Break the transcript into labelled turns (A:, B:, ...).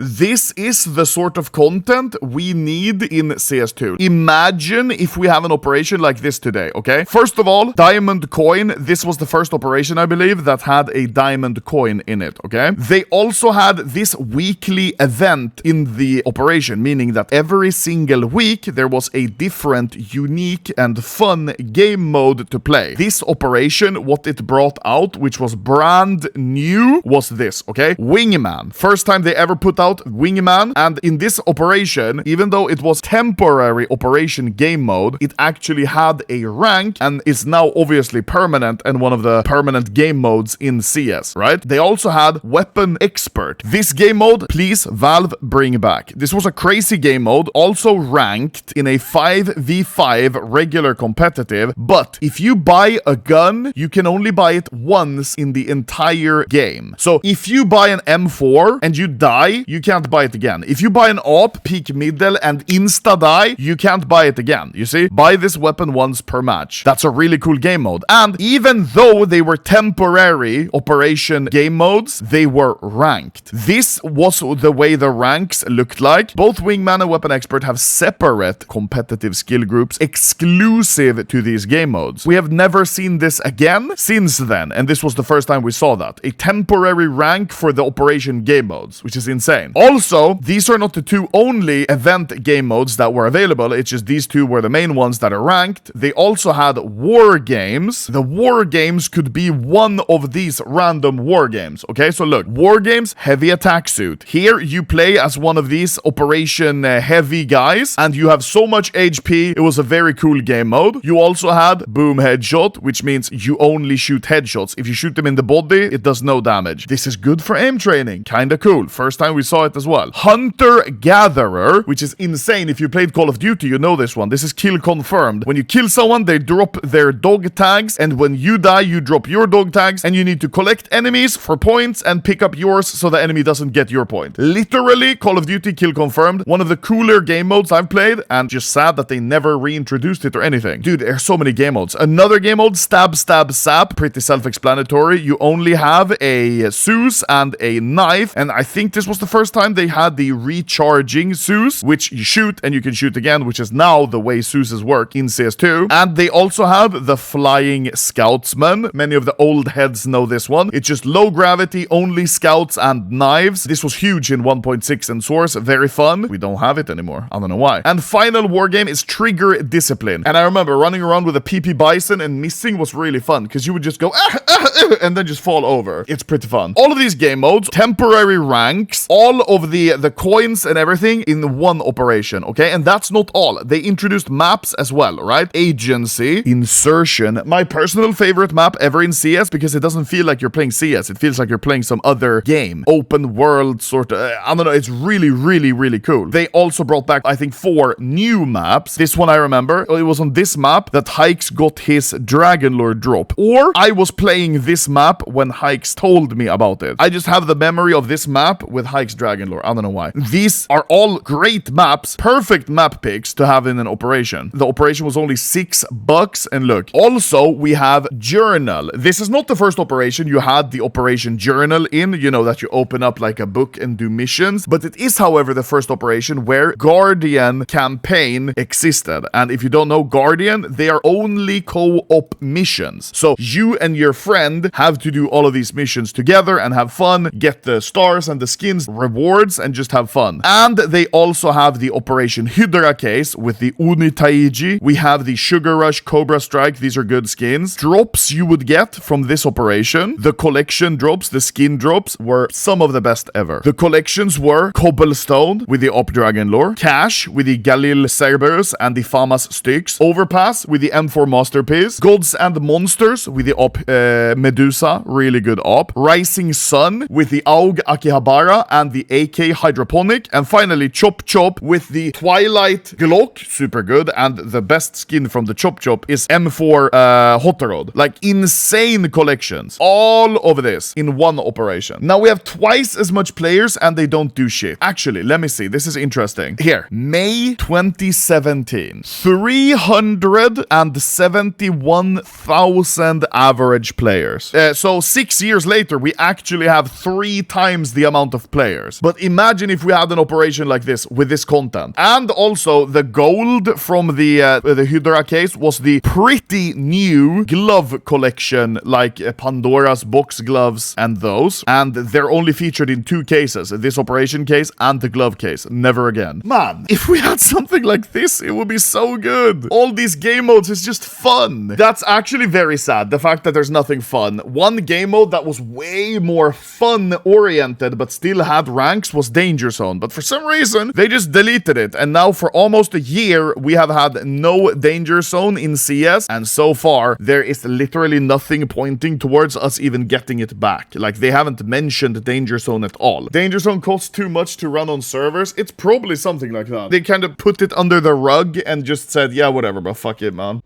A: This is the sort of content we need in CS2. Imagine if we have an operation like this today, okay? First of all, diamond coin. This was the first operation, I believe, that had a diamond coin in it, okay? They also had this weekly event in the operation, meaning that every single week there was a different, unique, and fun game mode to play. This operation, what it brought out, which was brand new, was this, okay? Wingman. First time they ever put out Wingman, and in this operation, even though it was temporary operation game mode, it actually had a rank and is now obviously permanent and one of the permanent game modes in CS, right? They also had Weapon Expert. This game mode, please, Valve, bring back. This was a crazy game mode, also ranked in a 5v5 regular competitive, but if you buy a gun, you can only buy it once in the entire game. So if you buy an M4 and you die, you can't buy it again. If you buy an AWP, peak middle, and insta-die, you can't buy it again. You see? Buy this weapon once per match. That's a really cool game mode. And even though they were temporary operation game modes, they were ranked. This was the way the ranks looked like. Both Wingman and Weapon Expert have separate competitive skill groups exclusive to these game modes. We have never seen this again since then, and this was the first time we saw that. A temporary rank for the operation game modes, which is insane. Also, these are not the two only event game modes that were available. It's just these two were the main ones that are ranked. They also had war games. The war games could be one of these random war games. Okay, so look, war games, heavy attack suit. Here you play as one of these operation heavy guys, and you have so much HP. It was a very cool game mode. You also had boom headshot, which means you only shoot headshots. If you shoot them in the body, it does no damage. This is good for aim training. Kinda cool. First time we saw it as well. Hunter-Gatherer, which is insane. If you played Call of Duty, you know this one. This is kill confirmed. When you kill someone, they drop their dog tags, and when you die, you drop your dog tags, and you need to collect enemies for points and pick up yours so the enemy doesn't get your point. Literally, Call of Duty kill confirmed. One of the cooler game modes I've played, and just sad that they never reintroduced it or anything. Dude, there's so many game modes. Another game mode, Stab, Stab, Sap. Pretty self-explanatory. You only have a Zeus and a knife, and I think this was the first time they had the recharging Zeus, which you shoot and you can shoot again, which is now the way Zeus's work in CS2. And they also have the Flying Scoutsman. Many of the old heads know this one. It's just low gravity, only scouts and knives. This was huge in 1.6 and Source. Very fun. We don't have it anymore. I don't know why. And final war game is Trigger Discipline. And I remember running around with a PP Bison and missing was really fun because you would just go and then just fall over. It's pretty fun. All of these game modes, temporary ranks, all of the coins and everything in one operation, okay? And that's not all. They introduced maps as well, right? Agency, Insertion. My personal favorite map ever in CS because it doesn't feel like you're playing CS. It feels like you're playing some other game. Open world sort of, I don't know. It's really, really, really cool. They also brought back, I think, 4 new maps. This one I remember. It was on this map that Hikes got his Dragon Lord drop. Or I was playing this map when Hikes told me about it. I just have the memory of this map with Hikes Dragon Lore. I don't know why. These are all great maps, perfect map picks to have in an operation. The operation was only $6, and look. Also, we have Journal. This is not the first operation you had the Operation Journal in, you know, that you open up like a book and do missions, but it is, however, the first operation where Guardian campaign existed. And if you don't know Guardian, they are only co-op missions. So you and your friend have to do all of these missions together and have fun, get the stars and the skins, rewards, and just have fun. And they also have the Operation Hydra case with the Unitaiji. We have the Sugar Rush, Cobra Strike. These are good skins. Drops you would get from this operation. The collection drops, the skin drops, were some of the best ever. The collections were Cobblestone with the Op Dragon Lore, Cash with the Galil Cerberus and the Famas Styx, Overpass with the M4 Masterpiece, Gods and Monsters with the Op Medusa, really good op, Rising Sun with the AUG Akihabara and the AK Hydroponic, and finally Chop Chop with the Twilight Glock, super good, and the best skin from the Chop Chop is M4 Hotarod. Like, insane collections. All of this in one operation. Now we have twice as much players and they don't do shit. Actually, let me see. This is interesting. Here, May 2017. 371,000 average players. So 6 years later, we actually have 3 times the amount of players. players. But imagine if we had an operation like this with this content. And also, the gold from the Hydra case was the pretty new glove collection, like Pandora's box gloves and those. And they're only featured in 2 cases, this operation case and the glove case. Never again. Man, if we had something like this, it would be so good. All these game modes is just fun. That's actually very sad, the fact that there's nothing fun. One game mode that was way more fun-oriented but still had ranks was Danger Zone. But for some reason, they just deleted it. And now for almost a year, we have had no Danger Zone in CS. And so far, there is literally nothing pointing towards us even getting it back. Like, they haven't mentioned Danger Zone at all. Danger Zone costs too much to run on servers. It's probably something like that. They kind of put it under the rug and just said, yeah, whatever, but fuck it, man.